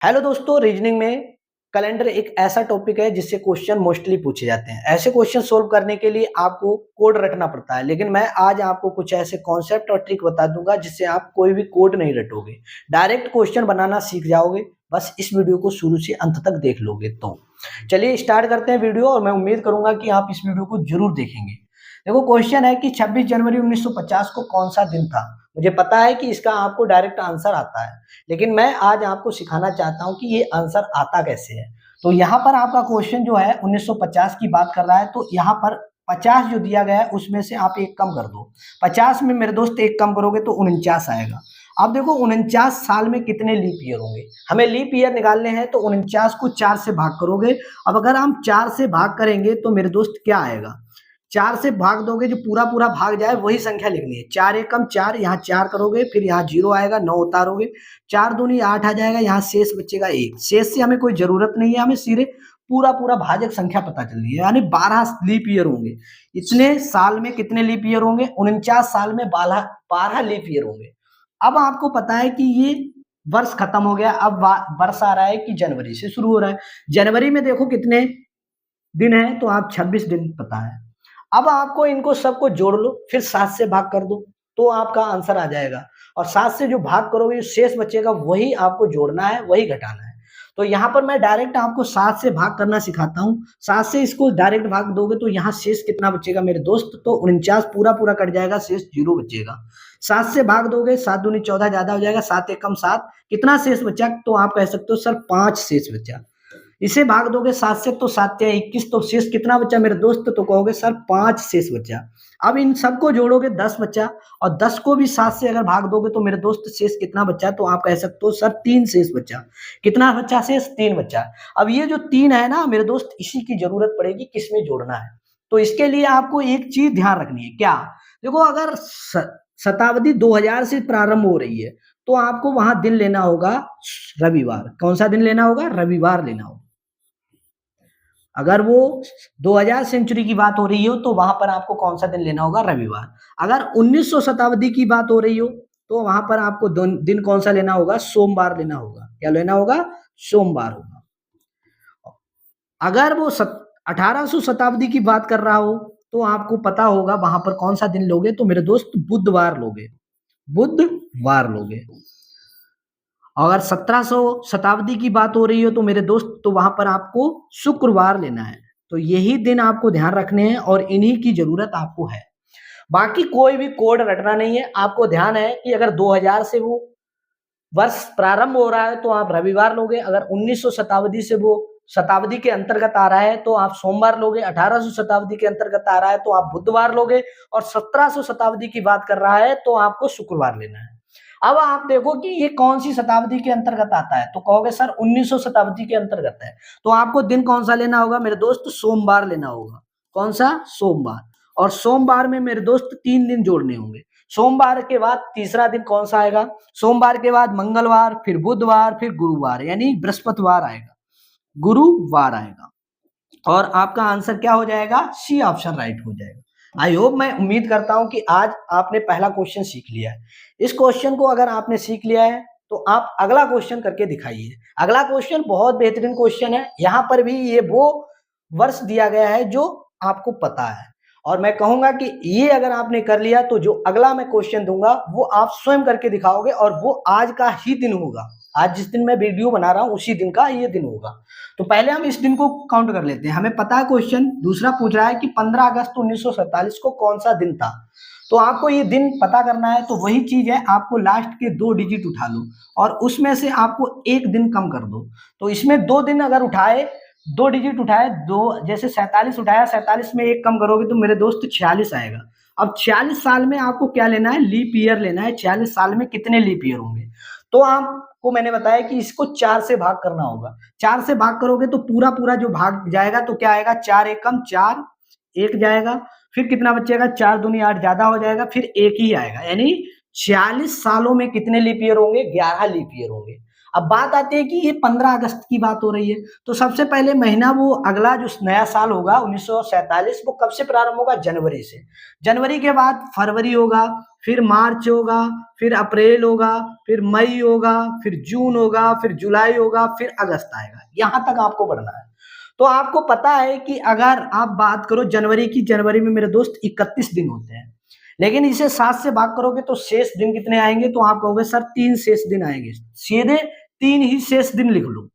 Hello दोस्तों, reasoning में calendar एक ऐसा टॉपिक है जिससे क्वेश्चन मोस्टली पूछे जाते हैं। ऐसे क्वेश्चन सोल्व करने के लिए आपको कोड रटना पड़ता है, लेकिन मैं आज आपको कुछ ऐसे कॉन्सेप्ट और ट्रिक बता दूंगा जिससे आप कोई भी कोड नहीं रटोगे, डायरेक्ट क्वेश्चन बनाना सीख जाओगे। बस इस वीडियो को शुरू से अंत तक देख लोगे तो चलिए स्टार्ट करते हैं वीडियो, और मैं उम्मीद करूंगा कि आप इस वीडियो को जरूर देखेंगे। देखो, क्वेश्चन है कि 26 जनवरी 1950 को कौन सा दिन था। मुझे पता है कि इसका आपको डायरेक्ट आंसर आता है, लेकिन मैं आज आपको सिखाना चाहता हूं कि ये आंसर आता कैसे है। तो यहाँ पर आपका क्वेश्चन जो है 1950 की बात कर रहा है, तो यहाँ पर 50 जो दिया गया है उसमें से आप एक कम कर दो। 50 में मेरे दोस्त एक कम करोगे तो 49 आएगा। अब देखो, 49 साल में कितने लीप ईयर होंगे, हमें लीप ईयर निकालने हैं। तो 49 को 4 से भाग करोगे। अब अगर हम 4 से भाग करेंगे तो मेरे दोस्त क्या आएगा, 4 से भाग दोगे, जो पूरा पूरा भाग जाए वही संख्या लिखनी है। 4 एकम 4, यहाँ 4 करोगे, फिर यहाँ 0 आएगा, 9 उतारोगे, 4 दूनी 8 आ जाएगा, यहाँ शेष बचेगा 1। शेष से हमें कोई जरूरत नहीं है, हमें सीधे पूरा पूरा भाजक संख्या पता चल रही है, यानी 12 लीप ईयर होंगे। इतने साल में कितने लीप ईयर होंगे, 49 साल में 12 लीप ईयर होंगे। अब आपको पता है कि ये वर्ष खत्म हो गया, अब वर्ष आ रहा है कि जनवरी से शुरू हो रहा है। जनवरी में देखो कितने दिन है, तो आप 26 दिन पता है। अब आपको इनको सबको जोड़ लो, फिर 7 से भाग कर दो, तो आपका आंसर आ जाएगा। और 7 से जो भाग करोगे, जो शेष बचेगा वही आपको जोड़ना है, वही घटाना है। तो यहाँ पर मैं डायरेक्ट आपको 7 से भाग करना सिखाता हूँ। 7 से इसको डायरेक्ट भाग दोगे तो यहाँ शेष कितना बचेगा मेरे दोस्त, तो 49 पूरा पूरा कट जाएगा, शेष 0 बचेगा। 7 से भाग दोगे, 7 दूनी 14 ज्यादा हो जाएगा, 7 एकम 7, कितना शेष बचा, तो आप कह सकते हो सर 5 शेष बचा। इसे भाग दोगे 7 से, तो 7 या 21, तो शेष कितना बचा मेरे दोस्त, तो कहोगे सर 5 शेष बचा। अब इन सबको जोड़ोगे 10 बचा, और 10 को भी 7 से अगर भाग दोगे तो मेरे दोस्त शेष कितना बचा, तो आप कह सकते हो सर 3 शेष बचा। कितना बचा शेष, 3 बचा। अब ये जो 3 है ना मेरे दोस्त, इसी की जरूरत पड़ेगी किसमें जोड़ना है। तो इसके लिए आपको एक चीज ध्यान रखनी है, क्या, देखो, अगर शताब्दी 2000 से प्रारंभ हो रही है तो आपको वहां दिन लेना होगा रविवार। कौन सा दिन लेना होगा, रविवार लेना होगा। अगर वो 2000 सेंचुरी की बात हो रही हो तो वहां पर आपको कौन सा दिन लेना होगा, रविवार। अगर 1900 शताब्दी की बात हो रही हो तो वहां पर आपको दिन कौन सा लेना होगा, सोमवार लेना होगा। क्या लेना होगा, सोमवार होगा। अगर वो 1800 शताब्दी की बात कर रहा हो तो आपको पता होगा वहां पर कौन सा दिन लोगे, तो मेरे दोस्त बुधवार लोगे, बुधवार लोगे। अगर 1700 शताब्दी की बात हो रही हो तो मेरे दोस्त, तो वहां पर आपको शुक्रवार लेना है। तो यही दिन आपको ध्यान रखने हैं और इन्हीं की जरूरत आपको है। बाकी कोई भी कोड रटना नहीं है। आपको ध्यान है कि अगर 2000 से वो वर्ष प्रारंभ हो रहा है तो आप रविवार लोगे। अगर 1900 शताब्दी से वो शताब्दी के अंतर्गत आ रहा है तो आप सोमवार लोगे। 1800 शताब्दी के अंतर्गत आ रहा है तो आप बुधवार लोगे। और 1700 शताब्दी की बात कर रहा है तो आपको शुक्रवार लेना है। अब आप देखो कि ये कौन सी शताब्दी के अंतर्गत आता है, तो कहोगे सर 1900 शताब्दी के अंतर्गत है। तो आपको दिन कौन सा लेना होगा मेरे दोस्त, सोमवार लेना होगा। कौन सा, सोमवार। और सोमवार में मेरे दोस्त 3 दिन जोड़ने होंगे। सोमवार के बाद तीसरा दिन कौन सा आएगा, सोमवार के बाद मंगलवार, फिर बुधवार, फिर गुरुवार, यानी बृहस्पतिवार आएगा, गुरुवार आएगा। और आपका आंसर क्या हो जाएगा, सी ऑप्शन राइट हो जाएगा। आई होप, मैं उम्मीद करता हूं कि आज आपने पहला क्वेश्चन सीख लिया है। इस क्वेश्चन को अगर आपने सीख लिया है तो आप अगला क्वेश्चन करके दिखाइए। अगला क्वेश्चन बहुत बेहतरीन क्वेश्चन है। यहाँ पर भी ये वो वर्ष दिया गया है जो आपको पता है, और मैं कहूंगा कि ये अगर आपने कर लिया तो जो अगला मैं क्वेश्चन दूंगा वो आप स्वयं करके दिखाओगे, और वो आज का ही दिन होगा। आज जिस दिन मैं वीडियो बना रहा हूं उसी दिन का ये दिन होगा। तो पहले हम इस दिन को काउंट कर लेते हैं। हमें पता है, क्वेश्चन दूसरा पूछ रहा है कि 15 अगस्त 1947 को कौन सा दिन था। तो आपको ये दिन पता करना है। तो वही चीज है, आपको लास्ट के 2 डिजिट उठा लो और उसमें से आपको एक दिन कम कर दो। तो इसमें 2 दिन अगर उठाए, 2 डिजिट उठाए, 2 जैसे 47 उठाया, 47 में एक कम करोगे तो मेरे दोस्त 46 आएगा। अब 46 साल में आपको क्या लेना है, लीप ईयर लेना है। 46 साल में कितने लीप ईयर होंगे, तो आपको मैंने बताया कि इसको 4 से भाग करना होगा। 4 से भाग करोगे तो पूरा पूरा जो भाग जाएगा तो क्या आएगा, 4 एकम 4, एक जाएगा, फिर कितना बचेगा, 4 दूनी 8 ज्यादा हो जाएगा, फिर एक ही आएगा। यानी 46 सालों में कितने लीप ईयर होंगे, 11 लीप ईयर होंगे। अब बात आती है कि ये 15 अगस्त की बात हो रही है, तो सबसे पहले महीना, वो अगला जो नया साल होगा 1947, वो कब से प्रारंभ होगा, जनवरी से। जनवरी के बाद फरवरी होगा, फिर मार्च होगा, फिर अप्रैल होगा, फिर मई होगा, फिर जून होगा, फिर जुलाई होगा, फिर अगस्त आएगा। यहाँ तक आपको पढ़ना है। तो आपको पता है कि अगर आप बात करो जनवरी की, जनवरी में मेरे दोस्त 31 दिन होते हैं, लेकिन इसे 7 से भाग करोगे तो शेष दिन कितने आएंगे? तो आप कहोगे सर 3 शेष दिन आएंगे। सीधे 3 ही शेष दिन लिख लो।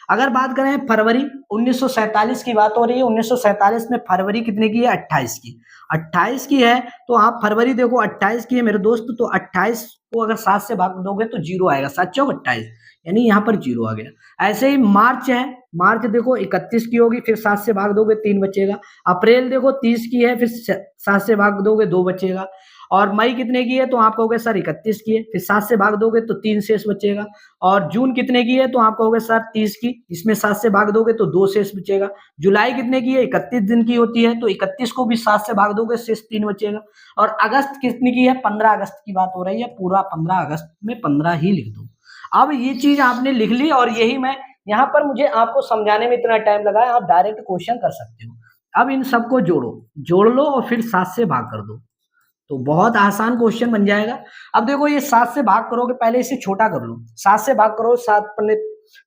अगर बात करें फरवरी 1947 की बात हो रही है, 1947 में फरवरी कितने की है? 28 की। 28 की है तो आप फरवरी देखो 28 की है मेरे दोस्त, तो 28 को अगर 7 से भाग दोगे तो 0 आएगा। 7 चौक 28, यानी यहाँ पर 0 आ गया। ऐसे ही मार्च है, मार्च देखो 31 की होगी, फिर 7 से भाग दोगे 3 बचेगा। अप्रैल देखो 30 की है, फिर 7 से भाग दोगे 2 बचेगा। और मई कितने की है? तो आप कहोगे सर 31 की है, फिर 7 से भाग दोगे तो 3 शेष बचेगा। और जून कितने की है? तो आप कहोगे सर 30 की, इसमें 7 से भाग दोगे तो 2 शेष बचेगा। जुलाई कितने की है? 31 दिन की होती है, तो 31 को भी 7 से भाग दोगे, शेष 3 बचेगा। और अगस्त कितनी की है? 15 अगस्त की बात हो रही है, पूरा 15 अगस्त में 15 ही लिख दो। अब ये चीज आपने लिख ली, और यही मैं यहाँ पर मुझे आपको समझाने में इतना टाइम लगा है, आप डायरेक्ट क्वेश्चन कर सकते हो। अब इन सबको जोड़ लो और फिर 7 से भाग कर दो, तो बहुत आसान क्वेश्चन बन जाएगा। अब देखो ये 7 से भाग करोगे, पहले इसे छोटा कर लो। 7 से भाग करो, 7 पन्ने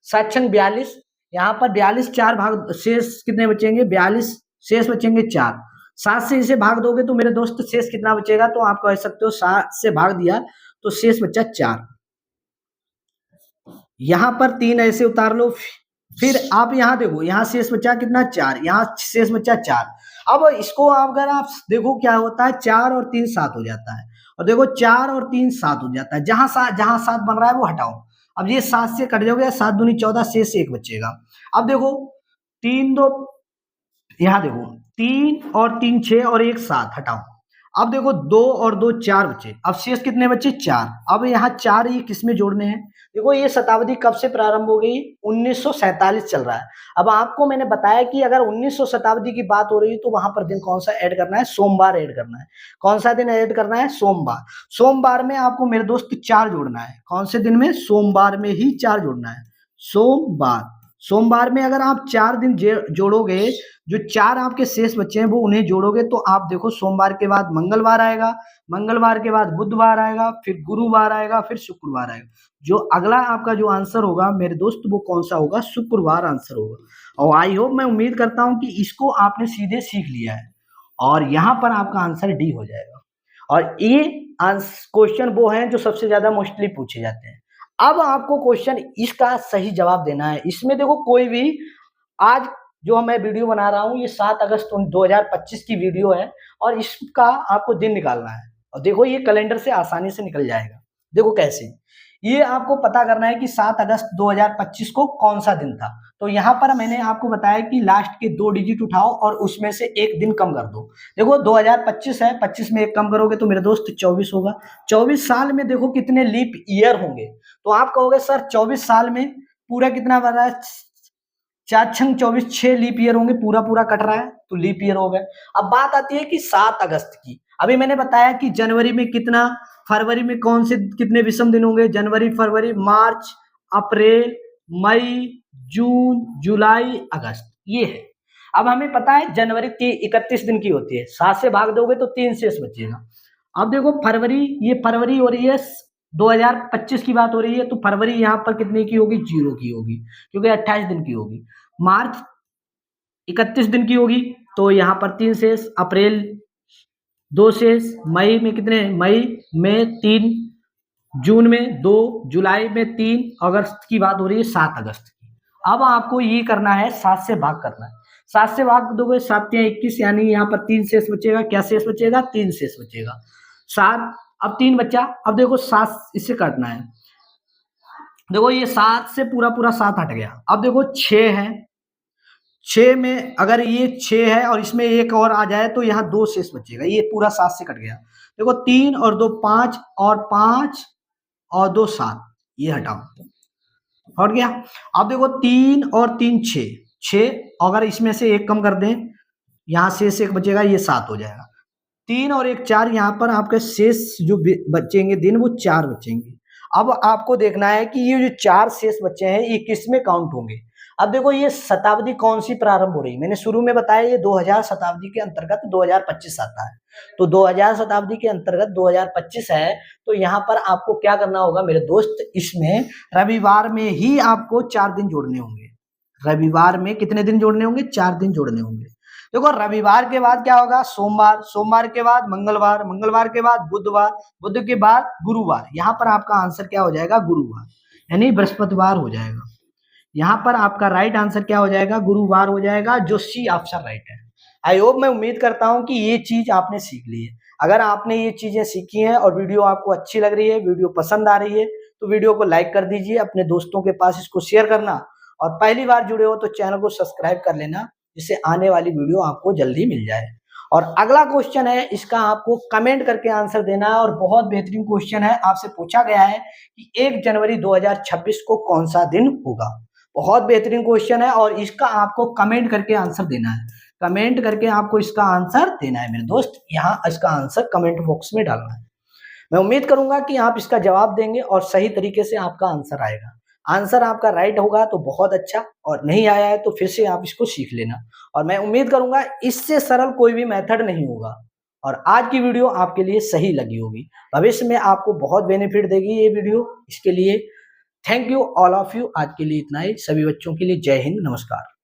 7 छंग 42, यहाँ पर 42, 4 भाग, शेष कितने बचेंगे? 42, शेष बचेंगे 4। 7 से इसे भाग दोगे तो मेरे दोस्त शेष कितना बचेगा? तो आप कह सकते हो 7 से भाग दिया तो शेष बचा 4। यहाँ पर 3 ऐसे उतार लो, फिर आप यहाँ देखो, यहाँ शेष बचा कितना? 4, यहाँ शेष बचा 4। अब इसको अगर आप देखो क्या होता है, 4 और 3 7 हो जाता है, और देखो 4 और 3 7 हो जाता है। जहां 7 बन रहा है वो हटाओ। अब ये 7 से कट जाओगे, 7 दूनी 14, शेष 1 बचेगा। अब देखो 3 2, यहाँ देखो 3 और 3 6 और 1 7, हटाओ। अब देखो 2 और 2 4 बचे, अब शेष कितने बचे? 4। अब यहाँ 4 ये किसमें जोड़ने हैं? देखो ये शताब्दी कब से प्रारंभ हो गई? 1947 चल रहा है। अब आपको मैंने बताया कि अगर 1900 शताब्दी की बात हो रही है तो वहां पर दिन कौन सा ऐड करना है? सोमवार ऐड करना है। कौन सा दिन ऐड करना है? सोमवार। सोमवार में आपको मेरे दोस्त 4 जोड़ना है। कौन से दिन में? सोमवार में ही 4 जोड़ना है। सोमवार, सोमवार में अगर आप 4 दिन जोड़ोगे, जो 4 आपके शेष बच्चे हैं वो उन्हें जोड़ोगे, तो आप देखो सोमवार के बाद मंगलवार आएगा, मंगलवार के बाद बुधवार आएगा, फिर गुरुवार आएगा, फिर शुक्रवार आएगा। जो अगला आपका जो आंसर होगा मेरे दोस्त वो कौन सा होगा? शुक्रवार आंसर होगा। और आई होप, मैं उम्मीद करता हूं कि इसको आपने सीधे सीख लिया है, और यहाँ पर आपका आंसर डी हो जाएगा। और ये क्वेश्चन वो हैं जो सबसे ज्यादा मोस्टली पूछे जाते हैं। अब आपको क्वेश्चन इसका सही जवाब देना है। इसमें देखो कोई भी, आज जो मैं वीडियो बना रहा हूँ ये 7 अगस्त 2025 की वीडियो है, और इसका आपको दिन निकालना है। और देखो ये कैलेंडर से आसानी से निकल जाएगा। देखो कैसे, ये आपको पता करना है कि 7 अगस्त 2025 को कौन सा दिन था। तो यहाँ पर मैंने आपको बताया कि लास्ट के 2 डिजिट उठाओ और उसमें से एक दिन कम कर दो। देखो 2025 है, 25 में एक कम करोगे तो मेरे दोस्त 24 होगा। 24 साल में देखो कितने लीप ईयर होंगे? तो आप कहोगे सर 24 साल में पूरा कितना बन रहा है? 4 छंग 24, 6 लीप ईयर होंगे, पूरा पूरा कट रहा है तो लीप ईयर हो गए। अब बात आती है कि 7 अगस्त की। अभी मैंने बताया कि जनवरी में कितना, फरवरी में कौन से कितने विषम दिन होंगे? जनवरी, फरवरी, मार्च, अप्रैल, मई, जून, जुलाई, अगस्त, ये है। अब हमें पता है जनवरी 31 दिन की होती है, 7 से भाग दोगे तो 3 शेष बचेगा। अब देखो फरवरी, ये फरवरी हो रही है, 2025 की बात हो रही है, तो फरवरी यहाँ पर कितने की होगी? 0 की होगी, क्योंकि 28 दिन की होगी। मार्च 31 दिन की होगी, तो यहाँ पर 3 शेष। अप्रैल 2 शेष। मई में कितने? मई में 3, जून में 2, जुलाई में 3, अगस्त की बात हो रही है 7 अगस्त की। अब आपको ये करना है 7 से भाग करना है। 7 से भाग दोगे, 7 या 21, यानी यहाँ पर 3 शेष बचेगा। क्या शेष बचेगा? 3 शेष बचेगा। 7, अब 3 बचा। अब देखो 7 इससे काटना है, देखो ये 7 से पूरा पूरा 7 हट गया। अब देखो 6 है, 6 में अगर ये 6 है और इसमें एक और आ जाए तो यहाँ 2 शेष बचेगा, ये पूरा 7 से कट गया। देखो 3 और 2 5, और 5 और 2 7, ये हटाओ, हट गया। अब देखो 3 और 3 6, 6 अगर इसमें से एक कम कर दें, यहाँ शेष एक बचेगा, ये 7 हो जाएगा। 3 और 1 4, यहाँ पर आपके शेष जो बचेंगे दिन वो 4 बचेंगे। अब आपको देखना है कि ये जो 4 शेष बचे हैं ये किस में काउंट होंगे। अब देखो ये शताब्दी कौन सी प्रारंभ हो रही है, मैंने शुरू में बताया ये 2000 शताब्दी के अंतर्गत 2025 आता है, तो 2000 शताब्दी के अंतर्गत 2025 है। तो यहाँ पर आपको क्या करना होगा मेरे दोस्त, इसमें रविवार में ही आपको 4 दिन जोड़ने होंगे। रविवार में कितने दिन जोड़ने होंगे? 4 दिन जोड़ने होंगे। देखो रविवार के बाद क्या होगा? सोमवार, सोमवार के बाद मंगलवार, मंगलवार के बाद बुधवार, बुध के बाद गुरुवार। यहाँ पर आपका आंसर क्या हो जाएगा? गुरुवार, यानी बृहस्पतिवार हो जाएगा। यहाँ पर आपका राइट आंसर क्या हो जाएगा? गुरुवार हो जाएगा, जो सी ऑप्शन राइट है। आई होप, मैं उम्मीद करता हूँ कि ये चीज आपने सीख ली है। अगर आपने ये चीजें सीखी हैं और वीडियो आपको अच्छी लग रही है, वीडियो पसंद आ रही है, तो वीडियो को लाइक कर दीजिए, अपने दोस्तों के पास इसको शेयर करना, और पहली बार जुड़े हो तो चैनल को सब्सक्राइब कर लेना, जिससे आने वाली वीडियो आपको जल्दी मिल जाए। और अगला क्वेश्चन है, इसका आपको कमेंट करके आंसर देना है, और बहुत बेहतरीन क्वेश्चन है। आपसे पूछा गया है कि 1 जनवरी 2026 को कौन सा दिन होगा। बहुत बेहतरीन क्वेश्चन है, और इसका आपको कमेंट करके आंसर देना है। कमेंट करके आपको इसका आंसर देना है मेरे दोस्त, यहाँ इसका आंसर कमेंट बॉक्स में डालना है। मैं उम्मीद करूंगा कि आप इसका जवाब देंगे और सही तरीके से आपका आंसर आएगा। आंसर आपका राइट होगा तो बहुत अच्छा, और नहीं आया है तो फिर से आप इसको सीख लेना। और मैं उम्मीद करूंगा इससे सरल कोई भी मेथड नहीं होगा, और आज की वीडियो आपके लिए सही लगी होगी। भविष्य में आपको बहुत बेनिफिट देगी ये वीडियो। इसके लिए thank you all of you. आज के लिए इतना ही। सभी बच्चों के लिए जय हिंद, नमस्कार।